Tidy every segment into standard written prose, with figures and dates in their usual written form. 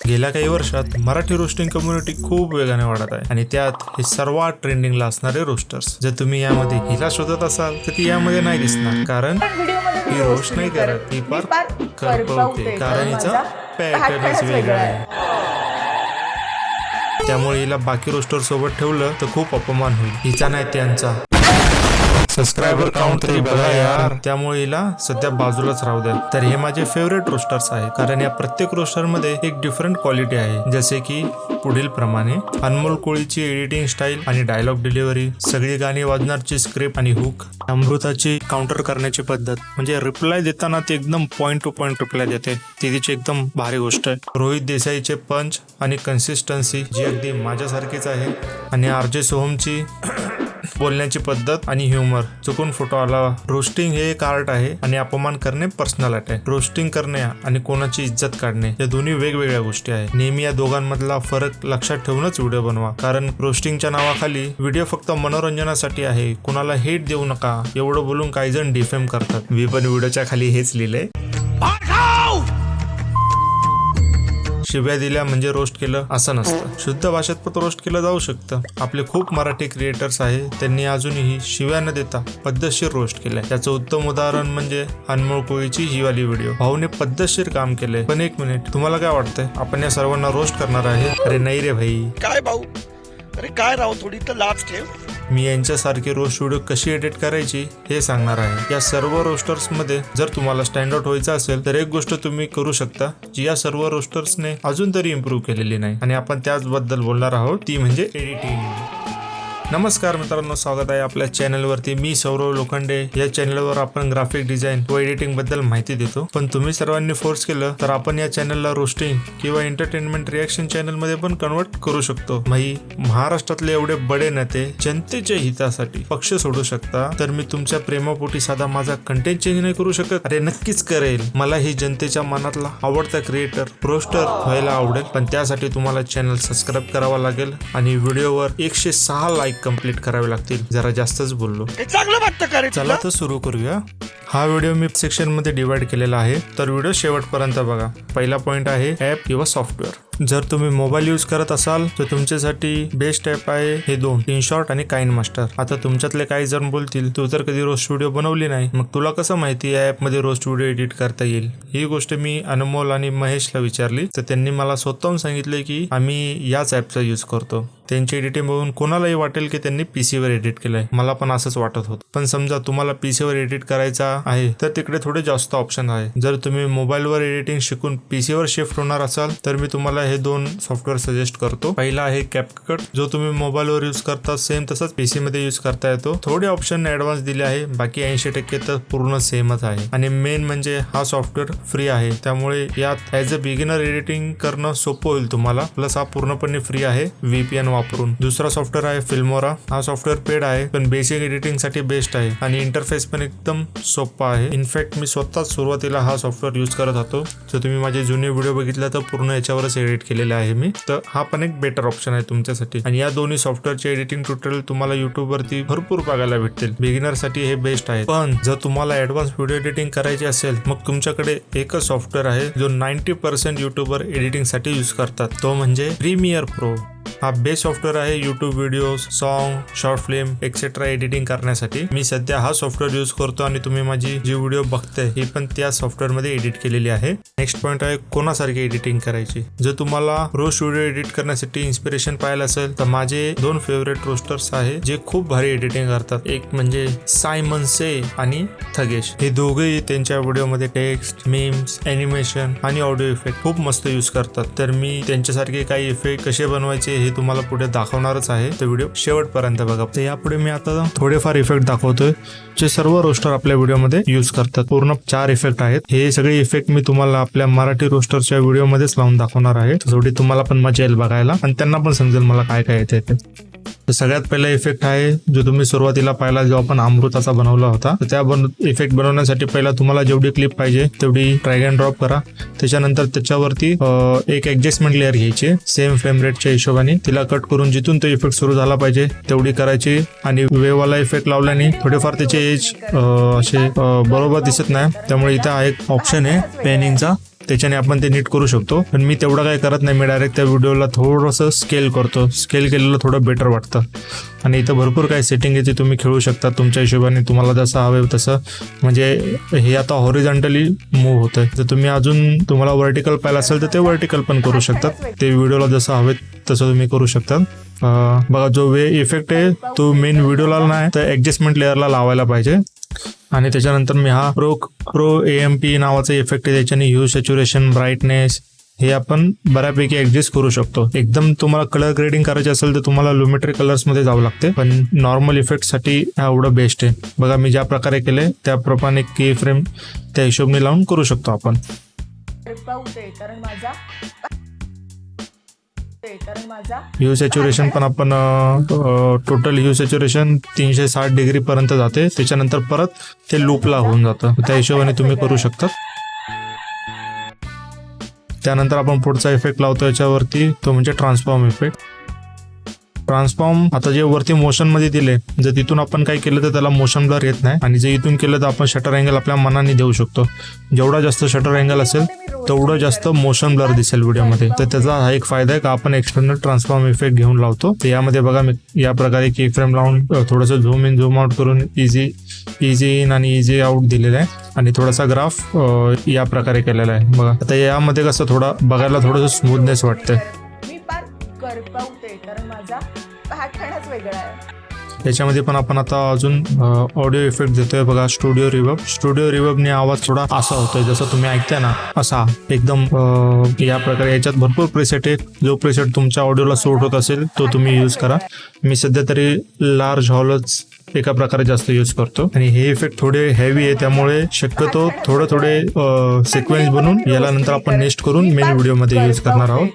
गेल्या काही वर्षात मराठी रोस्टिंग कम्युनिटी खूप वेगाने वाढत आहे आणि त्यात हे सर्वात ट्रेंडिंगला असणारे रोस्टर्स. जर तुम्ही यामध्ये हिला शोधत असाल तर ती यामध्ये नाही दिसणार, कारण ही रोस्ट नाही करत, ती फार करपवते, कारण हिचा पॅटर्नच वेगळा आहे. त्यामुळे हिला बाकी रोस्टर सोबत ठेवलं तर खूप अपमान होईल, हिचा नाही त्यांचा. सबस्क्रायबर काउंट तरी बघा यार. त्यामुळे हिला सध्या बाजूलाच राहू द्या. तर हे माझे फेवरेट रोस्टर्स आहेत, कारण या प्रत्येक रोस्टर मध्ये एक डिफरंट क्वालिटी आहे. जसे की पुढील प्रमाणे अनमोल कोळीची एडिटिंग स्टाईल आणि डायलॉग डिलिव्हरी, सगळी गाणी वाजणारची स्क्रिप्ट आणि हुक, अमृताची काउंटर करण्याची पद्धत, म्हणजे रिप्लाय देताना ती एकदम पॉइंट टू पॉइंट रिप्लाय देते, ती तिची एकदम भारी गोष्ट आहे. रोहित देसाईचे पंच आणि कन्सिस्टन्सी जी अगदी माझ्यासारखीच आहे, आणि आरजे सोहमची बोलण्याची पद्धत आणि ह्युमर. चुकून फोटो आला. रोस्टिंग हे एक आर्ट आहे आणि अपमान करणे पर्सनल अटॅक. रोस्टिंग करणे आणि कोणाची इज्जत काढणे या दोन्ही वेगवेगळ्या गोष्टी आहेत. नेहमी या दोघांमधला फरक लक्षात ठेवूनच व्हिडिओ बनवा, कारण रोस्टिंगच्या नावाखाली व्हिडिओ फक्त मनोरंजनासाठी आहे. कुणाला हेट देऊ नका एवढं बोलून काही जण डिफेम करतात. मी पण व्हिडिओच्या खाली हेच लिहिलंय. शिव्या दिल्या म्हणजे रोस्ट केलं असं नसतं. शुद्ध भाषेत पण रोस्ट केलं जाऊ शकतं. आपले खूप मराठी क्रिएटर्स आहे, त्यांनी अजूनही शिव्या न देता पद्धतशीर रोस्ट केलंय. त्याचं उत्तम उदाहरण म्हणजे अनमोल कोळीची ही वाली व्हिडिओ. भाऊने पद्धतशीर काम केलंय. पण एक मिनिट, तुम्हाला काय वाटतंय आपण या सर्वांना रोस्ट करणार आहे? अरे नाही रे भाई. काय भाऊ, अरे काय राव, थोडी तर लाज ठेव. मी यांच्यासारखे रोस्ट व्हिडिओ कशी एडिट करायची हे सांगणार आहे. या सर्व रोस्टर्स मध्ये जर तुम्हाला स्टँड आउट व्हायचं असेल तर एक गोष्ट तुम्ही करू शकता जी या सर्व रोस्टर्सने अजून तरी इम्प्रूव्ह केलेली नाही, आणि आपण त्याचबद्दल बोलणार आहोत, ती म्हणजे एडिटिंग. नमस्कार मित्रांनो, स्वागत आहे आपल्या चॅनलवरती. मी सौरव लोखंडे. या चॅनलवर आपण ग्राफिक डिझाईन व एडिटिंग बद्दल माहिती देतो. पण तुम्ही सर्वांनी फोर्स केलं तर आपण या चॅनलला रोस्टिंग किंवा एंटरटेनमेंट रिएक्शन चॅनल मध्ये पण कन्वर्ट करू शकतो. महाराष्ट्रातले एवढे बडे नेते जनतेच्या हितासाठी पक्ष सोडू शकता, तर मी तुमच्या प्रेमापोटी साधा माझा कंटेंट चेंज नाही करू शकत? अरे नक्कीच करेल. मला ही जनतेच्या मनातला आवडता क्रिएटर रोस्टर व्हायला आवडेल, पण त्यासाठी तुम्हाला चॅनल सबस्क्राईब करावा लागेल आणि व्हिडिओवर 106 लाईक कंप्लीट करावे लागतील. जरा जास्तच बोललो. चांगलं वाटतं का रे? चला तर सुरू करूया. हा व्हिडिओ मी सेक्शन मध्ये डिवाइड केलेला आहे, तर व्हिडिओ शेवटपर्यंत बघा. पहिला पॉइंट आहे ऍप किंवा सॉफ्टवेअर. जर तुम्ही मोबाईल यूज करत असाल तर तुमच्यासाठी बेस्ट ॲप आहे हे दोन, InShot आणि KineMaster. आता तुमच्यातले काही जण बोलतील, तू तर कधी रोस्ट व्हिडिओ बनवली नाही, मग तुला कसं माहिती या ॲप मध्ये रोस्ट व्हिडिओ एडिट करता येईल? ही गोष्ट मी अनमोल आणि महेशला विचारली, तर त्यांनी मला स्वतःहून सांगितले की आम्ही याच ॲपचा यूज करतो. त्यांची एडिटिंग बघून कोणालाही वाटेल की त्यांनी पीसीवर एडिट केलंय. मला पण असंच वाटत होतं. पण समजा तुम्हाला पीसीवर एडिट करायचा आहे तर तिकडे थोडे जास्त ऑप्शन आहे. जर तुम्ही मोबाईलवर एडिटिंग शिकून पीसीवर शिफ्ट होणार असाल तर मी तुम्हाला हे दोन सॉफ्टवेअर सजेस्ट करतो. पहिला आहे CapCut, जो तुम्ही मोबाईलवर यूज करता सेम तसंच पीसी मध्ये यूज करता येतो. थोडे ऑप्शन ऍडव्हान्स दिले आहे, बाकी 80% तर पूर्ण सेमच आहे. आणि मेन म्हणजे हा सॉफ्टवेअर फ्री आहे, त्यामुळे यात ऍज अ बिगिनर एडिटिंग करणं सोपं होईल तुम्हाला. प्लस हा पूर्णपणे फ्री आहे VPN वापरून. दुसरा सॉफ्टवेअर आहे Filmora. हा सॉफ्टवेअर पेड आहे, पण बेसिक एडिटिंग साठी बेस्ट आहे आणि इंटरफेस पण एकदम सोपा आहे. इनफॅक्ट मी स्वतः सुरुवातीला हा सॉफ्टवेअर यूज करत होतो. जर तुम्ही माझे जुने व्हिडिओ बघितले तर पूर्ण याच्यावरच एडिट केलेले आहे मी, तर हा पण एक बेटर ऑप्शन आहे तुमच्यासाठी. आणि या दोन्ही सॉफ्टवेअरचे एडिटिंग ट्युटोरियल तुम्हाला युट्यूब वरती भरपूर बघायला भेटतील. बिगिनर साठी हे बेस्ट आहे. पण जर तुम्हाला ऍडव्हान्स व्हिडिओ एडिटिंग करायची असेल मग तुमच्याकडे एकच सॉफ्टवेअर आहे जो 90% युट्यूबर एडिटिंग साठी यूज करतात, तो म्हणजे प्रीमियर प्रो. हा बेस्ट सॉफ्टवेअर आहे YouTube video, song, short film etcetera editing करण्यासाठी. मी सध्या हा सॉफ्टवेअर यूज करतो आणि तुम्ही माझी जी व्हिडिओ बघताय ही पण त्या सॉफ्टवेअर मध्ये एडिट केलेली आहे. नेक्स्ट पॉइंट आहे कोणासारखी एडिटिंग करायची. जर तुम्हाला रोस्ट व्हिडिओ एडिट करण्यासाठी इन्स्पिरेशन पाहायला असेल तर माझे दोन फेवरेट रोस्टर्स आहे जे खूप भारी एडिटिंग करतात. एक म्हणजे सायमन से आणि थगेश. हे दोघेही त्यांच्या व्हिडिओमध्ये टेक्स्ट, मीम्स, एनिमेशन आणि ऑडिओ इफेक्ट खूप मस्त यूज करतात. तर मी त्यांच्यासारखे काही इफेक्ट कसे बनवायचे हे तुम्हाला पुढे दाखवणारच आहे, तर व्हिडिओ शेवटपर्यंत बघा. तर यापुढे मी आता थोडेफार इफेक्ट दाखवतोय जे सर्व रोस्टर आपल्या व्हिडिओमध्ये यूज करतात. पूर्ण 4 इफेक्ट आहेत. हे सगळे इफेक्ट मी तुम्हाला आपल्या मराठी रोस्टरच्या व्हिडिओमध्येच लावून दाखवणार आहे, थोडी तुम्हाला पण मजा येईल बघायला आणि त्यांना पण समजेल मला काय काय येते ते. तर सगळ्यात पहिला इफेक्ट आहे जो तुम्ही सुरुवातीला पाहिला जेव्हा आपण अमृताचा बनवला होता. तर त्या इफेक्ट बनवण्यासाठी पहिला तुम्हाला जेवढी क्लिप पाहिजे तेवढी ड्रॅग अँड ड्रॉप करा. त्याच्यानंतर त्याच्यावरती एक ऍडजस्टमेंट लेअर घ्यायची सेम फ्रेम रेटच्या हिशोबाने. तिला कट करून जिथून तो इफेक्ट सुरू झाला पाहिजे तेवढी करायची. आणि वेववाला इफेक्ट लावल्याने थोडेफार त्याचे एज असे बरोबर दिसत नाही, त्यामुळे इथं हा एक ऑप्शन आहे पॅनिंगचा, त्याच्याने आपण ते नीट करू शकतो. पण मी तेवढं काय करत नाही, मी डायरेक्ट त्या व्हिडिओला थोडंसं स्केल करतो. स्केल केलेलं थोडं बेटर वाटतं. आणि इथं भरपूर काही सेटिंग आहे, ती तुम्ही खेळू शकता तुमच्या हिशोबाने, तुम्हाला जसं हवं तसं. म्हणजे हे आता हॉरिझॉन्टली मूव्ह होतं. जर तुम्ही अजून तुम्हाला व्हर्टिकल पाहिलं असेल तर ते व्हर्टिकल पण करू शकतात. ते व्हिडिओला जसं हवे तसं तुम्ही करू शकता. बघा, जो वे इफेक्ट आहे तो मेन व्हिडिओला नाही तर ॲडजस्टमेंट लेअरला लावायला पाहिजे. आणि त्याच्यानंतर मी हा प्रो AMP नावाचा इफेक्ट आहे, त्याच्याने ह्यू, सॅच्युरेशन, ब्राईटनेस हे आपण बऱ्यापैकी ॲडजस्ट करू शकतो. एकदम तुम्हाला कलर ग्रेडिंग करायचे असेल तर तुम्हाला लुमेट्री कलर्समध्ये जावं लागते, पण नॉर्मल इफेक्टसाठी हा एवढं बेस्ट आहे. बघा, मी ज्या प्रकारे केले त्याप्रमाणे की फ्रेम त्या हिशोबने लावून करू शकतो आपण. ह्यू सॅच्युरेशन पण आपण टोटल ह्यू सॅच्युरेशन 360 डिग्री पर्यंत जाते. त्याच्यानंतर परत ते लूपला होऊन जातं. त्या हिशोबाने तुम्ही करू शकता. त्यानंतर आपण पुढचा इफेक्ट लावतो याच्यावरती, तो म्हणजे ट्रान्सफॉर्म इफेक्ट. ट्रान्सफॉर्म आता जे वरती मोशन मध्ये दिले, जर तिथून आपण काय केलं तर त्याला मोशन ब्लर येत नाही. आणि जर इथून केलं तर आपण शटर अँगल आपल्या मनाने देऊ शकतो. जेवढा जास्त शटर अँगल असेल तेवढं जास्त मोशन ब्लर दिसेल व्हिडिओमध्ये. तर त्याचा हा एक फायदा आहे का आपण एक्सटर्नल ट्रान्सफॉर्म इफेक्ट घेऊन लावतो. तर यामध्ये बघा, मी या प्रकारे की फ्रेम लावून थोडंसं झूम इन झूम आउट करून इझी इन आणि इझी आउट दिलेलं आहे. आणि थोडासा ग्राफ या प्रकारे केलेला आहे. बघा, आता यामध्ये कसं थोडा बघायला थोडंसं स्मूथनेस वाटतंय. त्याच्यामध्ये पण आपण आता अजून ऑडिओ इफेक्ट देतोय. बघा, स्टुडिओ रिवर्बने आवाज थोडा असा होतोय, जसं तुम्ही ऐकताय ना असा एकदम या प्रकारे. याच्यात भरपूर प्रिसेट आहे. जो प्रिसेट तुमच्या ऑडिओला सूट होत असेल तो तुम्ही यूज करा. मी सध्या तरी लार्ज हॉलच एका प्रकारे जास्त यूज करतो. आणि हे इफेक्ट थोडे हेवी आहे, त्यामुळे शक्यतो थोडे सिक्वेन्स बनवून याला नंतर आपण नेक्स्ट करून मेन व्हिडिओमध्ये यूज करणार आहोत.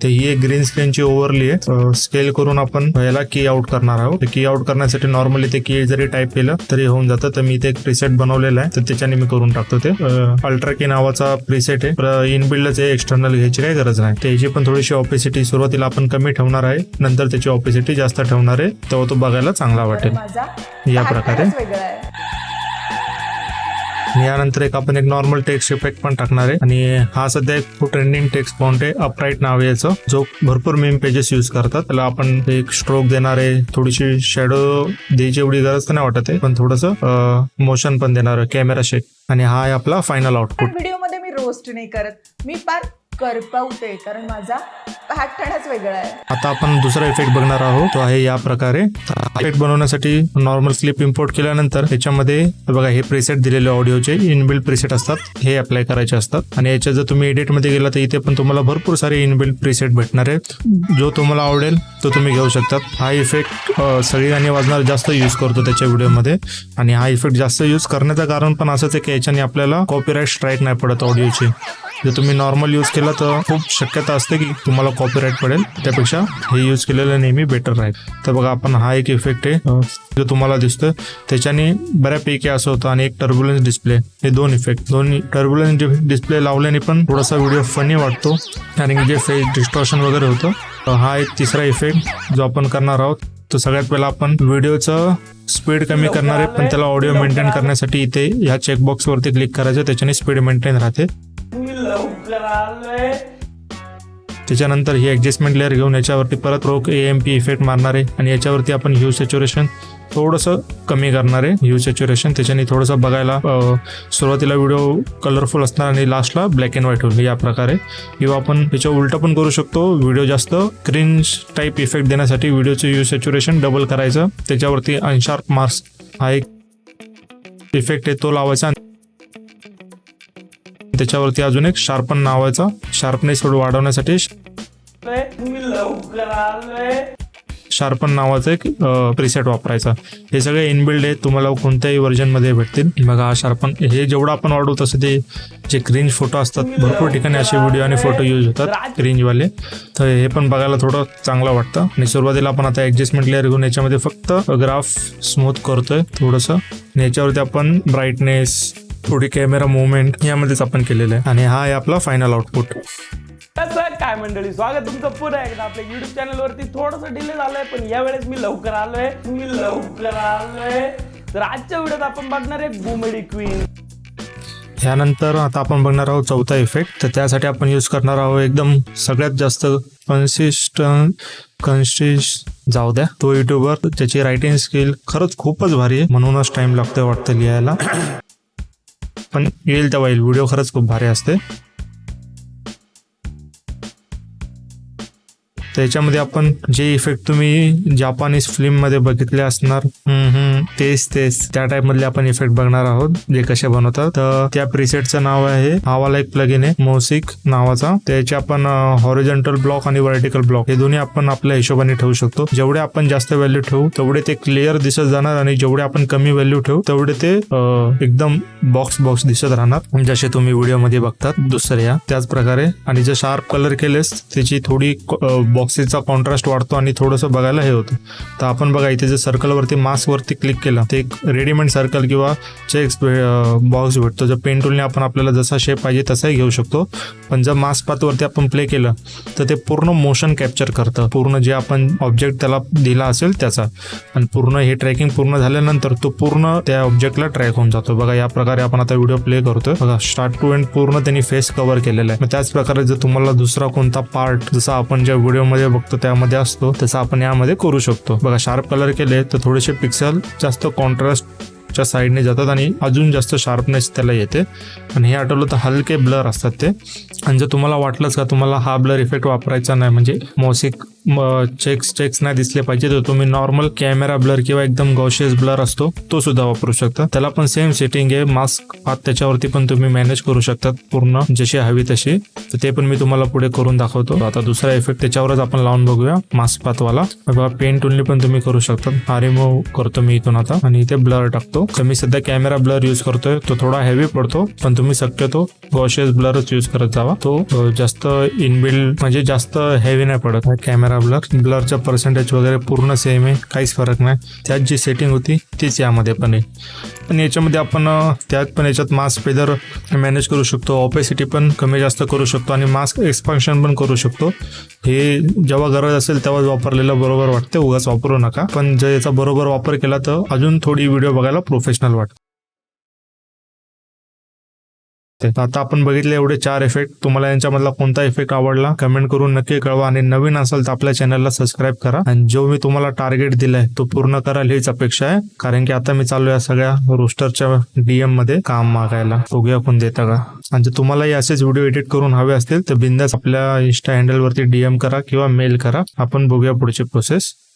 ते ही एक ग्रीन स्क्रीनची ओव्हरली आहे. स्केल करून आपण याला की आउट करणार आहोत. की आउट करण्यासाठी नॉर्मली ते की जरी टाईप केलं तरी होऊन जातं. तर मी ते एक प्रिसेट बनवलेलं आहे, तर त्याच्याने मी करून टाकतो. ते अल्ट्रा की नावाचा प्रिसेट आहे. इनबिल्डच आहे, एक्सटर्नल घ्यायची काही गरज नाही. त्याची पण थोडीशी ऑपेसिटी सुरुवातीला आपण कमी ठेवणार आहे, नंतर त्याची ऑपेसिटी जास्त ठेवणार आहे, तेव्हा तो बघायला चांगला वाटेल या प्रकारे. यानंतर आपण एक नॉर्मल टेक्स्ट इफेक्ट पण टाकणार आहे. आणि हा सध्या एक खूप ट्रेंडिंग टेक्स्ट फॉन्ट आहे, अपराईट नाव आहे याचं, जो भरपूर मेम पेजेस यूज करतात. त्याला आपण एक स्ट्रोक देणार आहे, थोडीशी शॅडो द्यायची एवढी गरज तर नाही वाटत आहे, पण थोडंसं मोशन पण देणार आहे, कॅमेरा शेक. आणि हा आहे आपला फायनल आउटपुट. व्हिडिओमध्ये मी रोस्ट नाही करत, मी पार करपवते, कारण माझा पॅटर्नच वेगळा आहे. आता आपण दुसरा इफेक्ट बघणार आहोत, तो आहे या प्रकारे. इफेक्ट बनवण्यासाठी नॉर्मल क्लिप इम्पोर्ट केल्यानंतर त्याच्यामध्ये बघा हे प्रीसेट दिलेले ऑडिओचे इनबिल्ट प्रीसेट असतात, हे अप्लाय करायचे असतात. आणि याच्या जर तुम्ही एडिट मध्ये गेला तर इथे पण तुम्हाला भरपूर सारे इनबिल्ट प्रीसेट भेटणार आहेत. जो तुम्हाला आवडेल तो तुम्ही घेऊ शकतात. हा इफेक्ट सगळी गाणी वाजणार जास्त यूज करतो त्याच्या व्हिडिओमध्ये. आणि हा इफेक्ट जास्त यूज करण्याचं कारण पण असंच आहे की याच्याने आपल्याला कॉपीराईट स्ट्राईक नाही पडत ऑडिओची. जर तुम्ही नॉर्मल यूज केला तर खूप शक्यता असते की तुम्हाला कॉपीराईट पडेल, त्यापेक्षा हे यूज केलेलं नेहमी बेटर राहील. तर बघा आपण हा एक इफेक्ट आहे जो तुम्हाला दिसतोय, त्याच्याने बऱ्यापैकी असं होतं. आणि एक टर्ब्युलन्स डिस्प्ले, हे दोन इफेक्ट, दोन्ही टर्ब्युलन्स डिस्प्ले लावल्याने पण थोडासा व्हिडिओ फनी वाटतो आणि जे फेस डिस्टॉर्शन वगैरे होतं. हा एक तिसरा इफेक्ट जो आपण करणार आहोत. तर सगळ्यात पहिला आपण व्हिडिओचं स्पीड कमी करणार आहे, पण त्याला ऑडिओ मेंटेन करण्यासाठी इथे ह्या चेकबॉक्स वरती क्लिक करायचं, त्याच्याने स्पीड मेंटेन राहते. त्याच्यानंतर ही ऍडजस्टमेंट लेअर घेऊन याच्यावरती परत रोक AMP इफेक्ट मारणार आहे. आणि याच्यावरती आपण ह्यू सॅच्युरेशन थोडंसं कमी करणार आहे, ह्यू सॅच्युरेशन. त्याच्याने थोडंसं बघायला सुरुवातीला व्हिडिओ कलरफुल असणार आणि लास्टला ब्लॅक अँड व्हाईट होईल या प्रकारे. किंवा आपण त्याच्या उलटं पण करू शकतो, व्हिडिओ जास्त क्रिंज टाईप इफेक्ट देण्यासाठी व्हिडिओचं ह्यू सॅच्युरेशन डबल करायचं. त्याच्यावरती अनशार्प मार्क्स हा एक इफेक्ट आहे तो लावायचा. त्याच्यावरती अजून एक शार्पन नावाचा, शार्पनेस थोडं वाढवण्यासाठी शार्पन नावाचा एक प्रीसेट वापरायचा. हे सगळे इनबिल्ड आहे, तुम्हाला कोणत्याही व्हर्जन मध्ये भेटतील. बघा हा शार्पन, हे जेवढं आपण वाढवू तसं ते जे क्रिंज फोटो असतात, भरपूर ठिकाणी असे व्हिडिओ आणि फोटो यूज होतात क्रिंजवाले, तर हे पण बघायला थोडं चांगलं वाटतं. आणि सुरुवातीला आपण आता ऍडजस्टमेंट लेअर घेऊन याच्यामध्ये फक्त ग्राफ स्मूथ करतोय थोडंसं. आणि याच्यावरती आपण ब्राईटनेस, थोडी कॅमेरा मुवमेंट यामध्येच आपण केलेलं आहे. आणि हा आहे आपला फायनल आउटपुट. काय मंडळी, स्वागत तुमचं पुन्हा एकदा आपल्या युट्यूब चॅनल वरती. थोडंसं डिले झालंय, पण यावेळेस मी लवकर आलोय. तर आजच्या व्हिडिओत आपण बघणार आहे कॉमेडी क्वीन. यानंतर आता आपण बघणार आहोत चौथा इफेक्ट. तर त्यासाठी आपण यूज करणार आहोत एकदम सगळ्यात जास्त कन्सिस्ट जाऊ द्या, तो युट्यूबर, त्याची रायटिंग स्किल खरंच खूपच भारी आहे, म्हणूनच टाइम लागतोय वाटतं लिहायला, पण येईल तेव्हा येईल. व्हिडिओ खरंच खूप भारी असते. त्याच्यामध्ये आपण जे इफेक्ट तुम्ही जापानीज फिल्म मध्ये बघितले असणार, तेच त्या टाइप मधले आपण इफेक्ट बघणार आहोत, जे कसे बनवतात. तर त्या प्रीसेटचं नाव आहे, हा वाला एक प्लगइन आहे मोसिक नावाचा. त्याचे आपण हॉरिझॉन्टल ब्लॉक आणि व्हर्टिकल ब्लॉक हे दोन्ही आपण आपल्या हिशोबाने ठेवू शकतो. जेवढे आपण जास्त व्हॅल्यू ठेवू तेवढे ते क्लिअर दिसत जाणार, आणि जेवढे आपण कमी व्हॅल्यू ठेवू तेवढे ते एकदम बॉक्स दिसत राहणार, जसे तुम्ही व्हिडिओ मध्ये बघतात दुसऱ्या त्याच प्रकारे. आणि जर शार्प कलर केलेस त्याची थोडी बॉक्सेसचा कॉन्ट्रास्ट वाढतो आणि थोडंसं बघायला हे होतं. तर आपण बघा इथे जर सर्कल वरती मास्क वरती क्लिक केला तर एक रेडीमेड सर्कल किंवा चेक्स बॉक्स भेटतो. जर पेन टूलने आपण आपल्याला जसा शेप पाहिजे तसाही घेऊ शकतो. पण जर मास्क पाथ वरती आपण प्ले केलं तर ते पूर्ण मोशन कॅप्चर करतं, पूर्ण जे आपण ऑब्जेक्ट त्याला दिला असेल त्याचा, आणि पूर्ण हे ट्रॅकिंग पूर्ण झाल्यानंतर तो पूर्ण त्या ऑब्जेक्टला ट्रॅक होऊन जातो. बघा या प्रकारे आपण आता व्हिडिओ प्ले करतोय. बघा स्टार्ट टू एंड पूर्ण त्यांनी फेस कव्हर केलेला आहे. त्याच प्रकारे जर तुम्हाला दुसरा कोणता पार्ट जसा आपण ज्या व्हिडिओ मध्ये बघतो त्यामध्ये असतो तसं आपण यामध्ये करू शकतो. बघा शार्प कलर केले तर थोडेसे पिक्सल जास्त कॉन्ट्रास्टच्या साईडने जातात आणि अजून जास्त शार्पनेस त्याला येते. आणि हे आठवलं तर हलके ब्लर असतात ते. आणि जर तुम्हाला वाटलंच का तुम्हाला हा ब्लर इफेक्ट वापरायचा नाही, म्हणजे मोसिक चेक्स नाही दिसले पाहिजे, तर तुम्ही नॉर्मल कॅमेरा ब्लर किंवा एकदम गॉशियस ब्लर असतो तो सुद्धा वापरू शकता. त्याला पण सेम सेटिंग आहे, मास्क पाथ त्याच्यावरती पण तुम्ही मॅनेज करू शकतात पूर्ण जशी हवी तशी. तर ते पण मी तुम्हाला पुढे करून दाखवतो. आता दुसरा इफेक्ट त्याच्यावरच आपण लावून बघूया, मास्क पाथवाला. बघा पेन टूलने पण तुम्ही करू शकता. हा रिमूव्ह करतो मी इथून आता आणि इथे ब्लर टाकतो. तर मी सध्या कॅमेरा ब्लर यूज करतोय, तो थोडा हेवी पडतो, पण तुम्ही शक्यतो गॉशियस ब्लरच यूज करत जावा. तो जास्त इनबिल्ड म्हणजे जास्त हेवी नाही पडत. कॅमेरा ब्लरचा पर्सेंटेज वगैरे पूर्ण सेम आहे, काहीच फरक नाही. त्यात जी सेटिंग होती तीच यामध्ये पण आहे. पण याच्यामध्ये आपण याच्यात मास्क फेदर मॅनेज करू शकतो, ऑपेसिटी पण कमी जास्त करू शकतो आणि मास्क एक्सपान्शन पण करू शकतो. हे जेव्हा गरज असेल तेव्हाच वापरलेलं बरोबर वाटते, उगाच वापरू नका. पण जर याचा बरोबर वापर केला तर अजून थोडी व्हिडिओ बघायला प्रोफेशनल वाटते. आता आपण बघितले एवढे 4 इफेक्ट. तुम्हाला यांच्यामधला कोणता इफेक्ट आवडला कमेंट करून नक्की कळवा. आणि नवीन असेल तर आपल्या चॅनलला सबस्क्राईब करा. आणि जो मी तुम्हाला टार्गेट दिलाय तो पूर्ण कराल हीच अपेक्षा आहे, कारण की आता मी चालू या सगळ्या रोस्टरच्या DM मध्ये काम मागायला. बघूया कोण देता का. आणि जर तुम्हालाही असेच व्हिडिओ एडिट करून हवे असतील तर बिंदास आपल्या इंस्टा हँडल वरती DM करा किंवा मेल करा. आपण बघूया पुढची प्रोसेस.